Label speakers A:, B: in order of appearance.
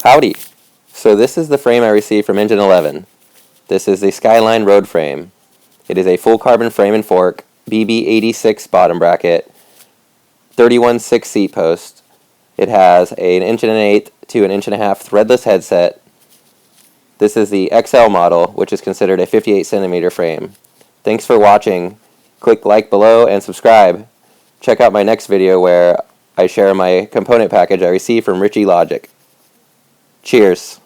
A: Howdy! So this is the frame I received from Engine11. This is the Skyline Road frame. It is a full carbon frame and fork, BB86 bottom bracket, 31/6 seat post. It has an 1.1 to an 1.5 threadless headset. This is the XL model, which is considered a 58 centimeter frame. Thanks for watching. Click like below and subscribe. Check out my next video where I share my component package I received from Richie Logic. Cheers.